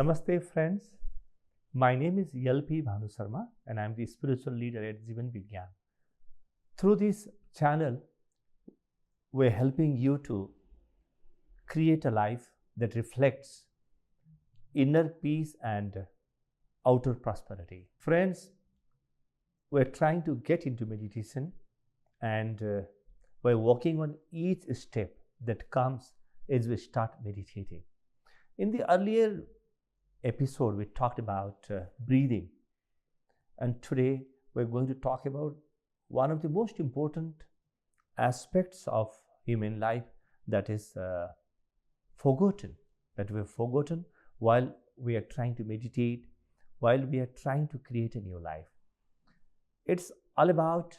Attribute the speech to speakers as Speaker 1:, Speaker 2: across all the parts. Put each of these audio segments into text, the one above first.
Speaker 1: Namaste friends, my name is LP Bhanusarma and I am the spiritual leader at Jeevan Vigyan. Through this channel, we are helping you to create a life that reflects inner peace and outer prosperity. Friends, we are trying to get into meditation and we are working on each step that comes as we start meditating. In the earlier episode, we talked about breathing, and today we're going to talk about one of the most important aspects of human life that is forgotten, that we've forgotten while we are trying to meditate, while we are trying to create a new life. It's all about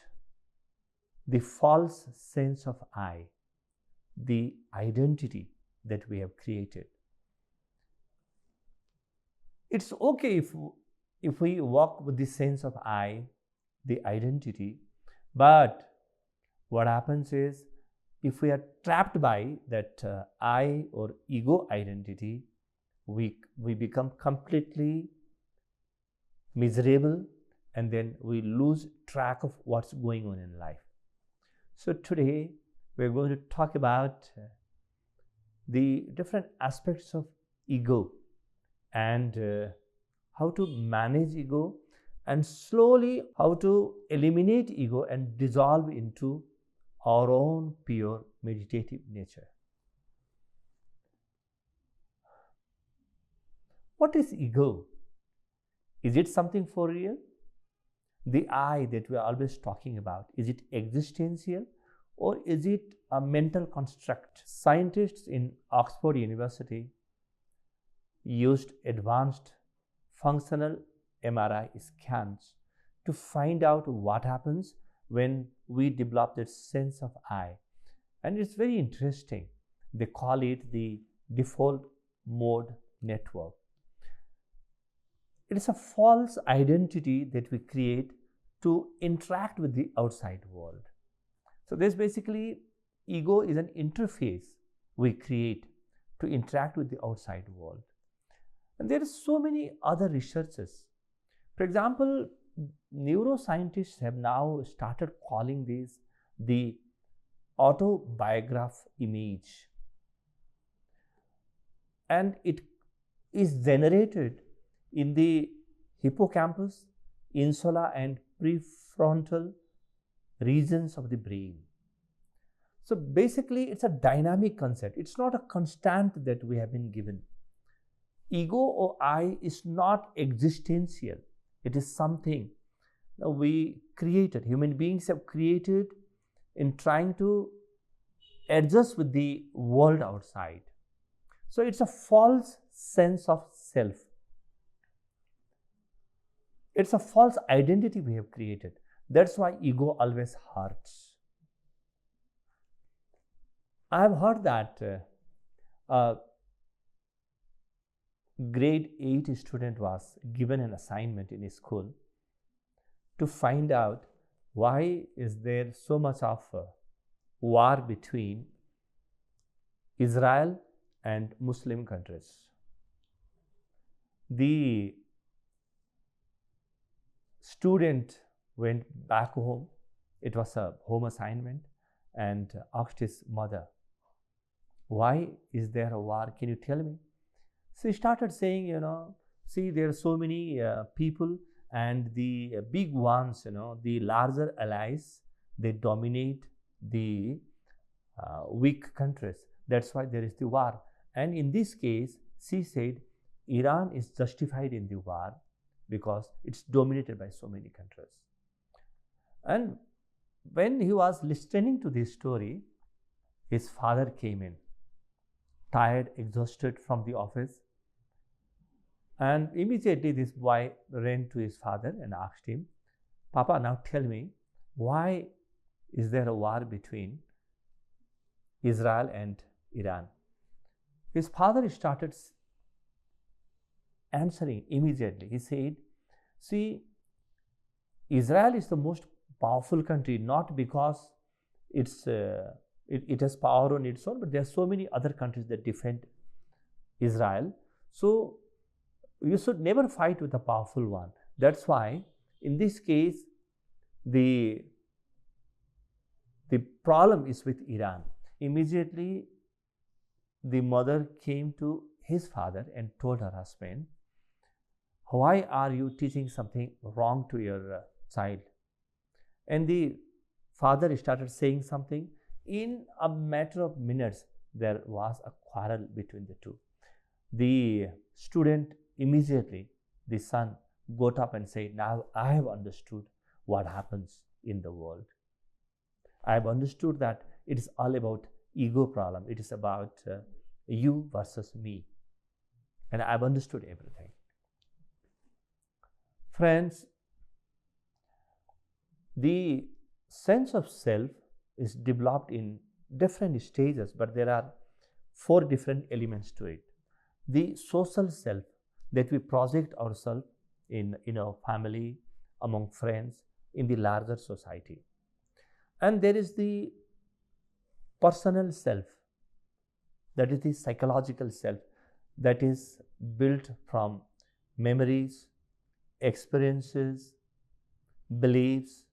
Speaker 1: the false sense of I, the identity that we have created. It's okay if we walk with the sense of I, the identity, but what happens is if we are trapped by that I or ego identity, we become completely miserable and then we lose track of what's going on in life. So today we're going to talk about the different aspects of ego and how to manage ego, and slowly how to eliminate ego and dissolve into our own pure meditative nature. What is ego? Is it something for real? The I that we are always talking about, is it existential or is it a mental construct? Scientists in Oxford University used advanced functional MRI scans to find out what happens when we develop that sense of I. And it's very interesting. They call it the default mode network. It is a false identity that we create to interact with the outside world. So there's basically, ego is an interface we create to interact with the outside world. And there are so many other researches. For example, neuroscientists have now started calling this the autobiograph image. And it is generated in the hippocampus, insula, and prefrontal regions of the brain. So basically, it's a dynamic concept. It's not a constant that we have been given. Ego or I is not existential. It is something that we created, human beings have created in trying to adjust with the world outside. So it's a false sense of self. It's a false identity we have created. That's why ego always hurts. I have heard that grade 8 student was given an assignment in his school to find out why is there so much of war between Israel and Muslim countries. The student went back home. It was a home assignment, and asked his mother, why is there a war? Can you tell me? So he started saying, see, there are so many people, and the big ones, the larger allies, they dominate the weak countries. That's why there is the war. And in this case, she said, Iran is justified in the war because it's dominated by so many countries. And when he was listening to this story, his father came in, tired, exhausted from the office. And immediately this boy ran to his father and asked him, Papa, now tell me, why is there a war between Israel and Iran? His father started answering immediately. He said, see, Israel is the most powerful country, not because it has power on its own, but there are so many other countries that defend Israel. So you should never fight with a powerful one. That's why in this case the problem is with Iran. Immediately the mother came to his father and told her husband, why are you teaching something wrong to your child? And the father started saying something. In a matter of minutes, there was a quarrel between the two. The student immediately, the son, got up and said, now I have understood what happens in the world. I have understood that it is all about ego problem. It is about you versus me. And I have understood everything. Friends, the sense of self is developed in different stages, but there are 4 different elements to it. The social self, that we project ourselves in our family, among friends, in the larger society. And there is the personal self, that is the psychological self, that is built from memories, experiences, beliefs,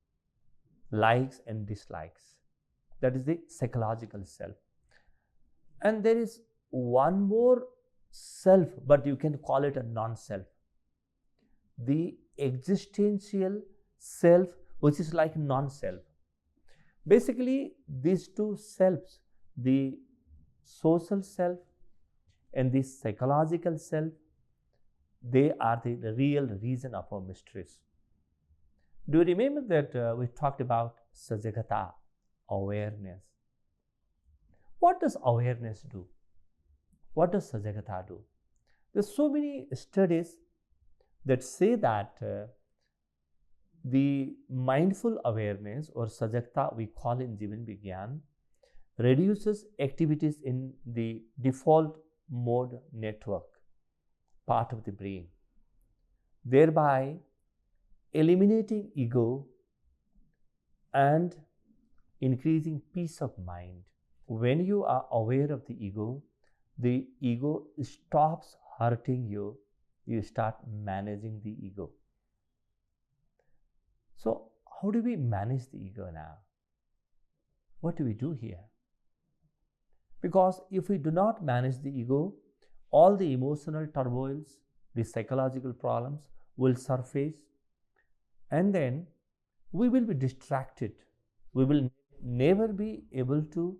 Speaker 1: likes and dislikes. That is the psychological self. And there is one more self, but you can call it a non-self. The existential self, which is like non-self. Basically, these two selves, the social self and the psychological self, they are the real reason of our mysteries. Do you remember that we talked about Sajagata, awareness? What does awareness do? What does Sajagata do? There's so many studies that say that the mindful awareness, or Sajagata we call in Jeevan Vigyan, reduces activities in the default mode network part of the brain, thereby eliminating ego and increasing peace of mind. When you are aware of the ego stops hurting you. You start managing the ego. So how do we manage the ego now? What do we do here? Because if we do not manage the ego, all the emotional turmoils, the psychological problems will surface, and then we will be distracted. We will never be able to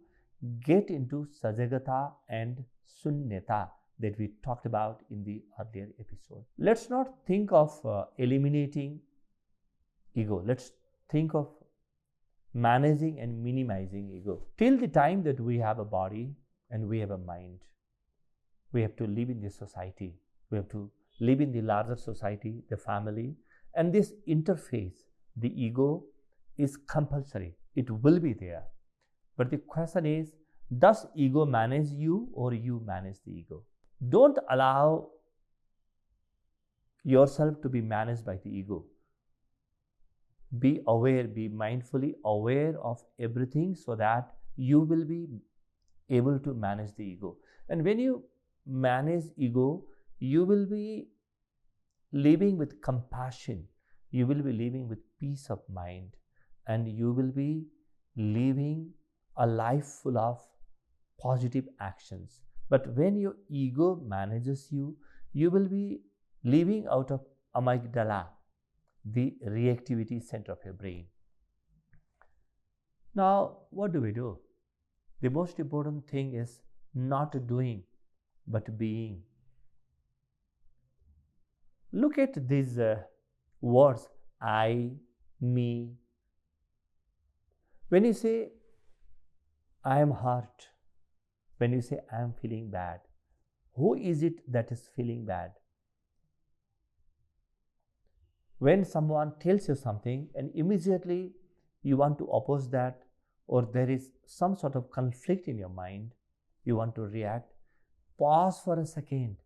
Speaker 1: get into Sajagata and Sunyata that we talked about in the earlier episode. Let's not think of eliminating ego. Let's think of managing and minimizing ego. Till the time that we have a body and we have a mind, we have to live in this society. We have to live in the larger society, the family, and this interface, the ego, is compulsory. It will be there. But the question is, does ego manage you or you manage the ego? Don't allow yourself to be managed by the ego. Be aware, be mindfully aware of everything so that you will be able to manage the ego. And when you manage ego, you will be living with compassion, you will be living with peace of mind, and you will be living a life full of positive actions. But when your ego manages you, you will be living out of amygdala, the reactivity center of your brain. Now, what do we do? The most important thing is not doing, but being. Look at these words, I, me. When you say, I am hurt, when you say, I am feeling bad, who is it that is feeling bad? When someone tells you something and immediately you want to oppose that, or there is some sort of conflict in your mind, you want to react, pause for a second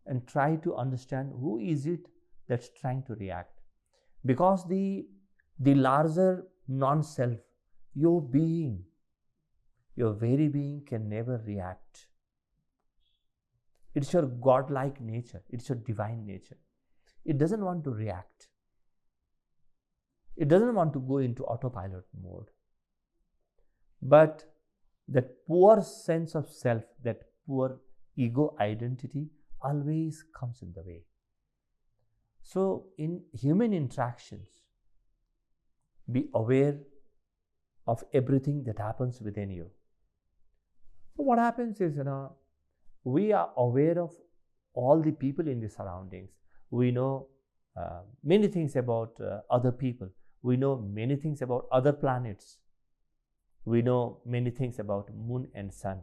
Speaker 1: and try to understand who is it that's trying to react. Because the larger non-self, your being, your very being can never react. It's your godlike nature. It's your divine nature. It doesn't want to react. It doesn't want to go into autopilot mode. But that poor sense of self, that poor ego identity always comes in the way. So in human interactions, be aware of everything that happens within you. So what happens is, we are aware of all the people in the surroundings. We know many things about other people. We know many things about other planets. We know many things about moon and sun.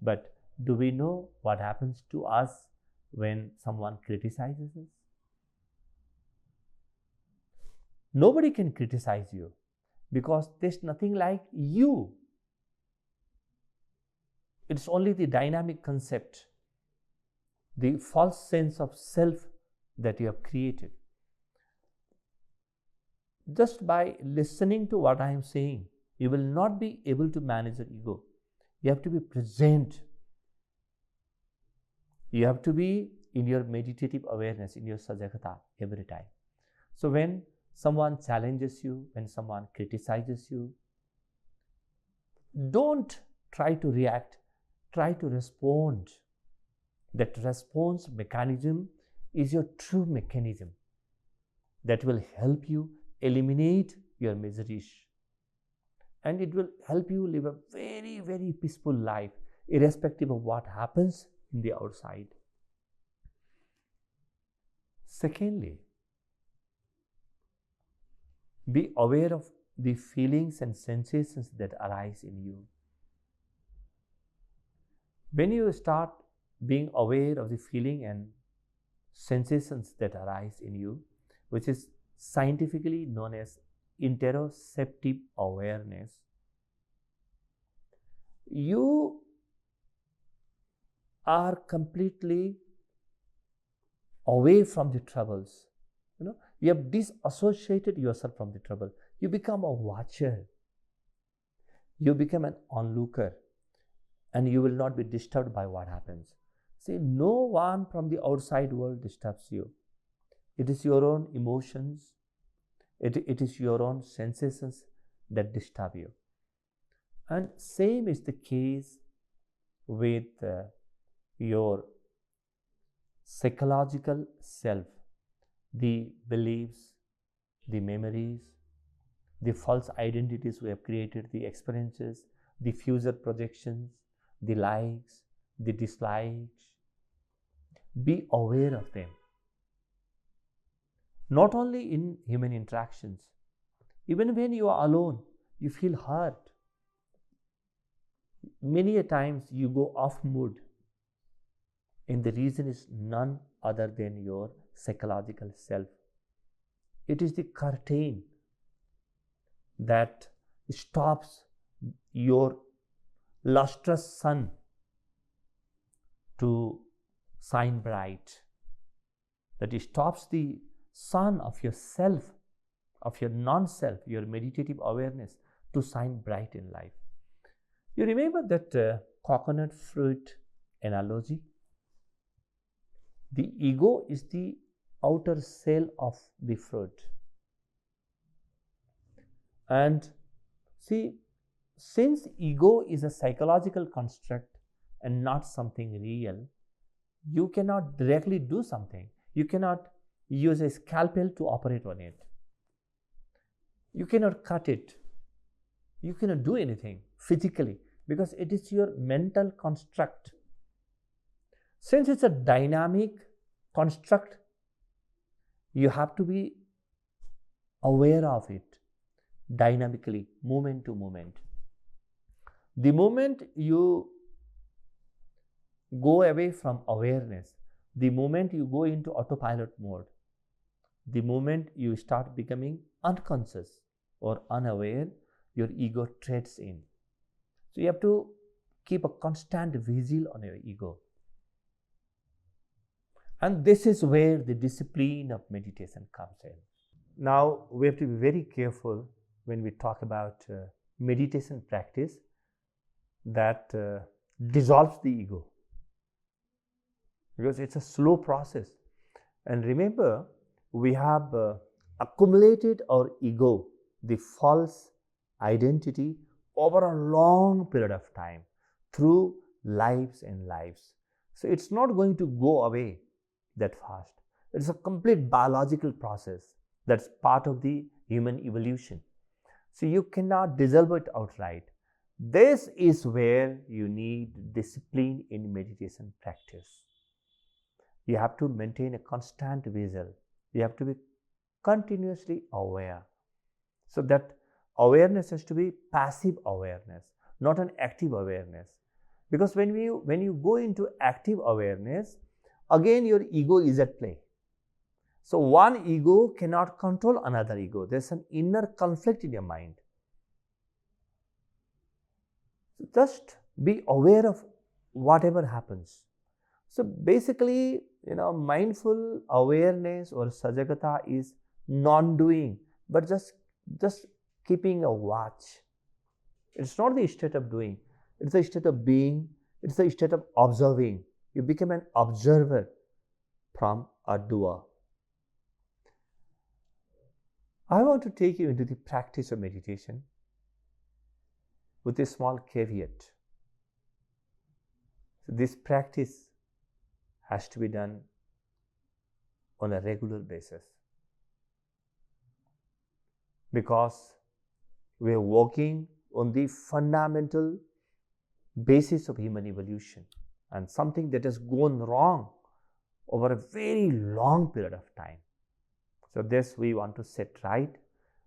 Speaker 1: But do we know what happens to us when someone criticizes us? Nobody can criticize you because there's nothing like you. It's only the dynamic concept, the false sense of self that you have created. Just by listening to what I am saying, you will not be able to manage your ego. You have to be present. You have to be in your meditative awareness, in your sajagata every time. So when someone challenges you, when someone criticizes you, don't try to react, try to respond. That response mechanism is your true mechanism that will help you eliminate your miseries. And it will help you live a very, very peaceful life, irrespective of what happens in the outside. Secondly, be aware of the feelings and sensations that arise in you. When you start being aware of the feeling and sensations that arise in you, which is scientifically known as interoceptive awareness, you are completely away from the troubles. You have disassociated yourself from the trouble. You become a watcher. You become an onlooker, and you will not be disturbed by what happens. See, no one from the outside world disturbs you. It is your own emotions, it is your own sensations that disturb you. And same is the case with your psychological self, the beliefs, the memories, the false identities we have created, the experiences, the future projections, the likes, the dislikes. Be aware of them. Not only in human interactions, even when you are alone, you feel hurt. Many a times you go off mood, and the reason is none other than your psychological self. It is the curtain that stops your lustrous sun to shine bright, that stops the sun of your self, of your non-self, your meditative awareness to shine bright in life. You remember that coconut fruit analogy? The ego is the outer shell of the fruit. And see, since ego is a psychological construct and not something real, you cannot directly do something. You cannot use a scalpel to operate on it. You cannot cut it. You cannot do anything physically because it is your mental construct. Since it's a dynamic construct, you have to be aware of it dynamically, moment to moment. The moment you go away from awareness, the moment you go into autopilot mode, the moment you start becoming unconscious or unaware, your ego treads in. So you have to keep a constant vigil on your ego. And this is where the discipline of meditation comes in. Now, we have to be very careful when we talk about meditation practice that dissolves the ego. because it's a slow process. And remember, we have accumulated our ego, the false identity, over a long period of time through lives and lives. So it's not going to go away that fast. It's a complete biological process that's part of the human evolution. So you cannot dissolve it outright. This is where you need discipline in meditation practice. You have to maintain a constant visual. You have to be continuously aware. So that awareness has to be passive awareness, not an active awareness. Because when you go into active awareness, again your ego is at play. So one ego cannot control another ego. There's an inner conflict in your mind. So just be aware of whatever happens. So basically, mindful awareness or sajagata is non-doing, but just keeping a watch. It's not the state of doing. It's the state of being. It's the state of observing. You become an observer from a doer. I want to take you into the practice of meditation with a small caveat. So this practice has to be done on a regular basis, because we are working on the fundamental basis of human evolution and something that has gone wrong over a very long period of time. So this we want to set right.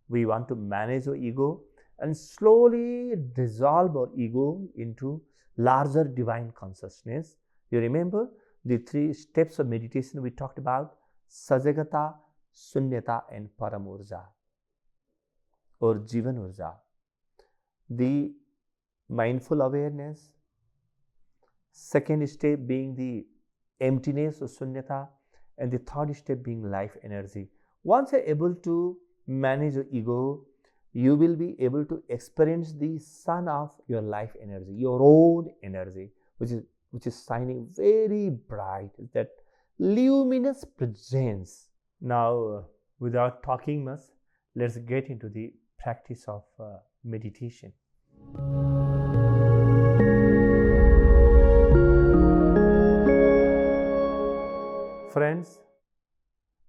Speaker 1: We want to manage our ego and slowly dissolve our ego into larger divine consciousness. You remember the 3 steps of meditation we talked about: sajagata, sunyata and paramurja or Jeevan urja. The mindful awareness, second step being the emptiness or sunyata, and the third step being life energy. Once you're able to manage your ego, you will be able to experience the sun of your life energy, your own energy, which is shining very bright, that luminous presence. Now, without talking much, let's get into the practice of meditation. Friends,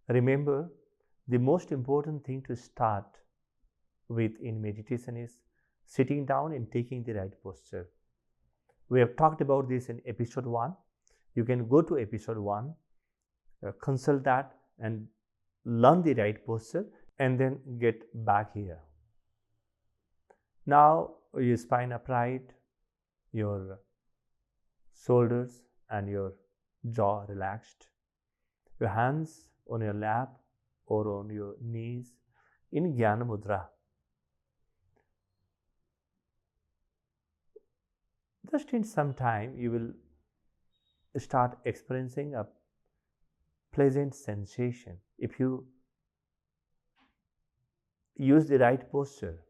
Speaker 1: remember, the most important thing to start with in meditation is sitting down and taking the right posture. We have talked about this in episode 1. You can go to episode 1, consult that and learn the right posture, and then get back here. Now your spine upright, your shoulders and your jaw relaxed, your hands on your lap or on your knees in Jnana Mudra. Just in some time, you will start experiencing a pleasant sensation. If you use the right posture,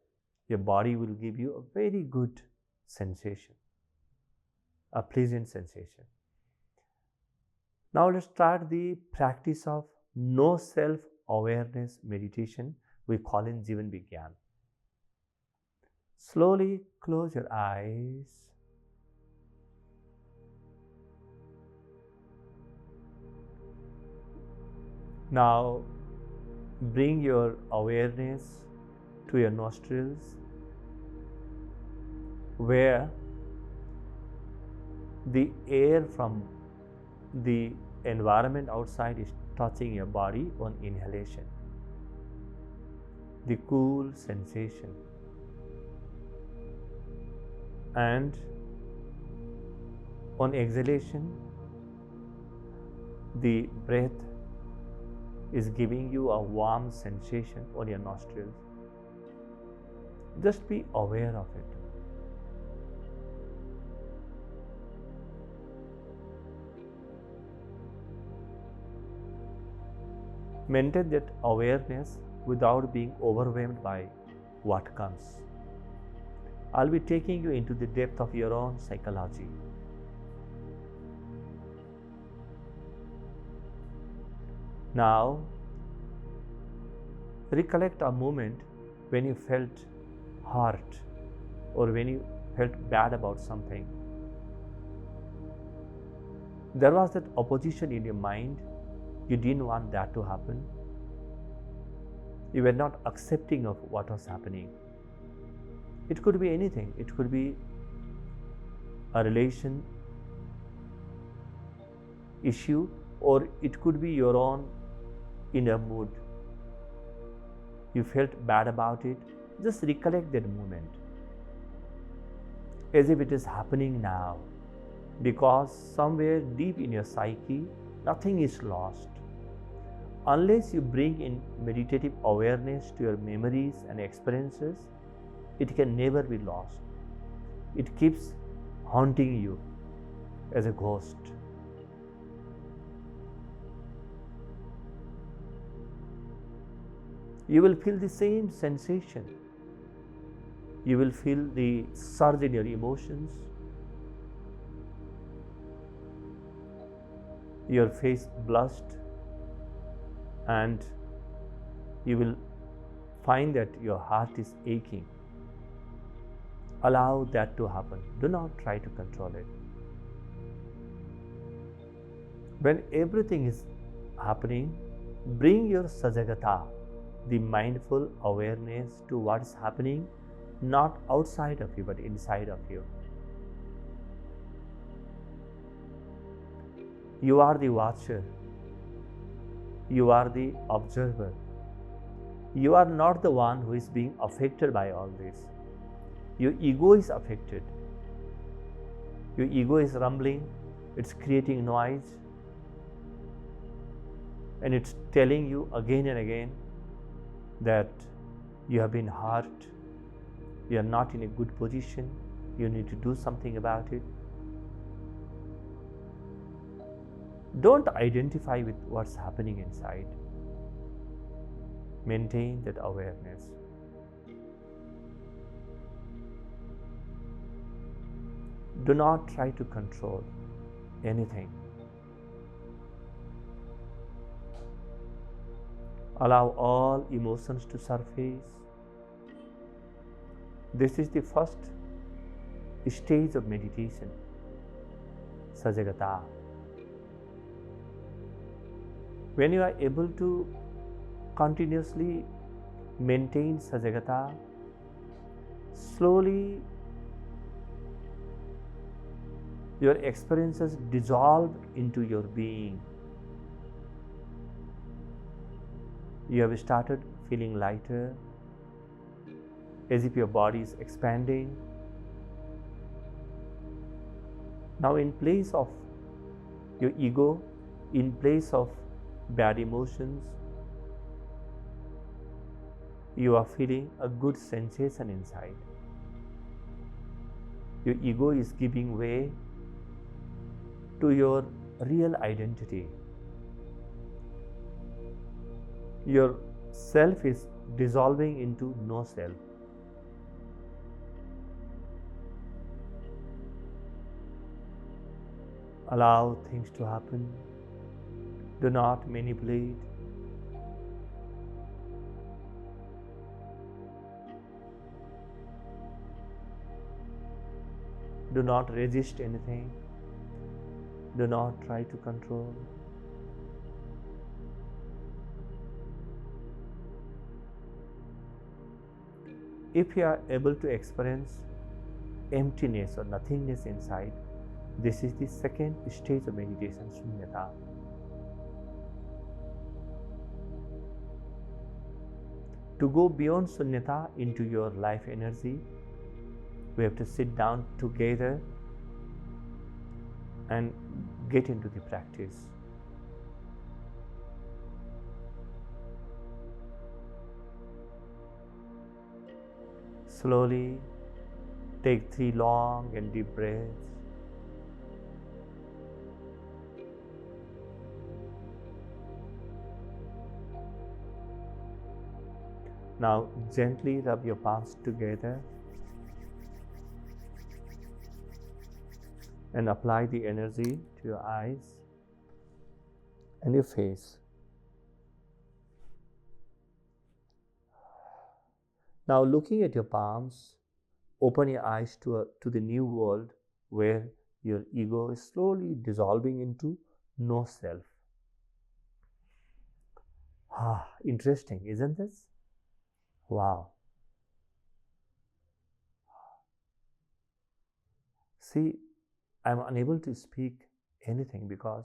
Speaker 1: your body will give you a very good sensation, a pleasant sensation. Now let's start the practice of no self-awareness meditation we call in Jeevan Vigyan. Slowly close your eyes. Now bring your awareness to your nostrils, where the air from the environment outside is touching your body on inhalation. The cool sensation. And on exhalation, the breath is giving you a warm sensation on your nostrils. Just be aware of it. Maintain that awareness without being overwhelmed by what comes. I'll be taking you into the depth of your own psychology. Now, recollect a moment when you felt hurt or when you felt bad about something. There was that opposition in your mind. You didn't want that to happen. You were not accepting of what was happening. It could be anything. It could be a relation issue, or it could be your own inner mood. You felt bad about it. Just recollect that moment as if it is happening now, because somewhere deep in your psyche, nothing is lost. Unless you bring in meditative awareness to your memories and experiences, it can never be lost. It keeps haunting you as a ghost. You will feel the same sensation. You will feel the surge in your emotions. Your face blushed, and you will find that your heart is aching. Allow that to happen. Do not try to control it. When everything is happening, bring your sajagata, the mindful awareness, to what is happening, not outside of you but inside of you. You are the watcher. You are the observer. You are not the one who is being affected by all this. Your ego is affected. Your ego is rumbling. It's creating noise. And it's telling you again and again that you have been hurt. You are not in a good position. You need to do something about it. Don't identify with what's happening inside. Maintain that awareness. Do not try to control anything. Allow all emotions to surface. This is the first stage of meditation, sajagata. When you are able to continuously maintain sajagata, slowly your experiences dissolve into your being. You have started feeling lighter, as if your body is expanding. Now, in place of your ego, in place of bad emotions, you are feeling a good sensation inside. Your ego is giving way to your real identity. Your self is dissolving into no self. Allow things to happen. Do not manipulate. Do not resist anything. Do not try to control. If you are able to experience emptiness or nothingness inside, this is the second stage of meditation, shunyata. To go beyond shunyata into your life energy, we have to sit down together and get into the practice. Slowly take 3 long and deep breaths. Now gently rub your palms together and apply the energy to your eyes and your face. Now, looking at your palms, open your eyes to the new world where your ego is slowly dissolving into no self. Interesting, isn't this? Wow. See, I'm unable to speak anything because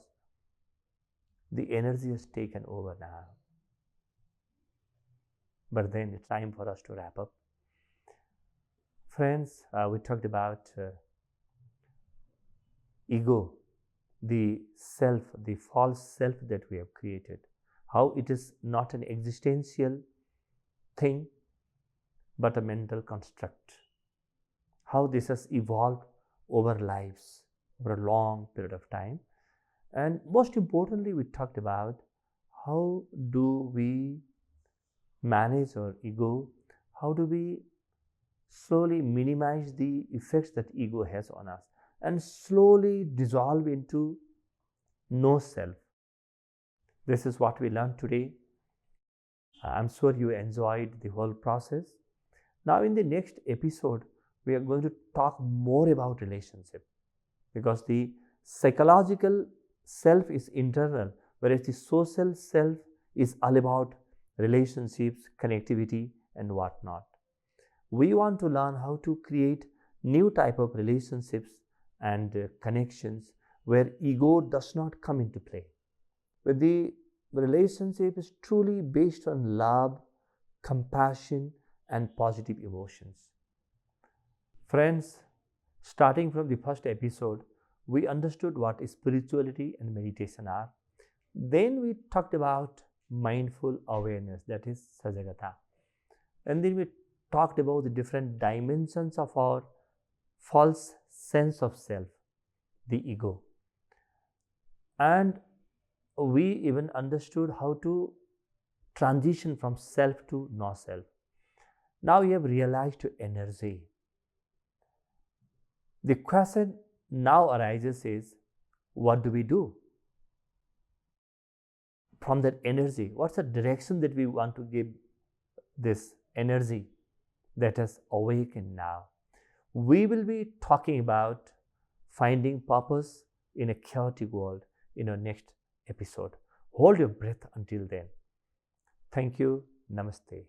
Speaker 1: the energy has taken over now. But then it's time for us to wrap up. Friends, we talked about ego, the self, the false self that we have created, how it is not an existential thing but a mental construct, how this has evolved over lives, over a long period of time. And most importantly, we talked about how do we manage our ego, how do we slowly minimize the effects that ego has on us and slowly dissolve into no self. This is what we learned today. I'm sure you enjoyed the whole process. Now, in the next episode, we are going to talk more about relationship, because the psychological self is internal, whereas the social self is all about relationships, connectivity, and whatnot. We want to learn how to create new type of relationships and connections where ego does not come into play, where the relationship is truly based on love, compassion, and positive emotions. Friends, starting from the first episode, we understood what spirituality and meditation are. Then we talked about mindful awareness, that is Sajagata. And then we talked about the different dimensions of our false sense of self, the ego. And we even understood how to transition from self to no self. Now you have realized your energy. The question now arises is, what do we do? From that energy, what's the direction that we want to give this energy that has awakened now? We will be talking about finding purpose in a chaotic world in our next episode. Hold your breath until then. Thank you. Namaste.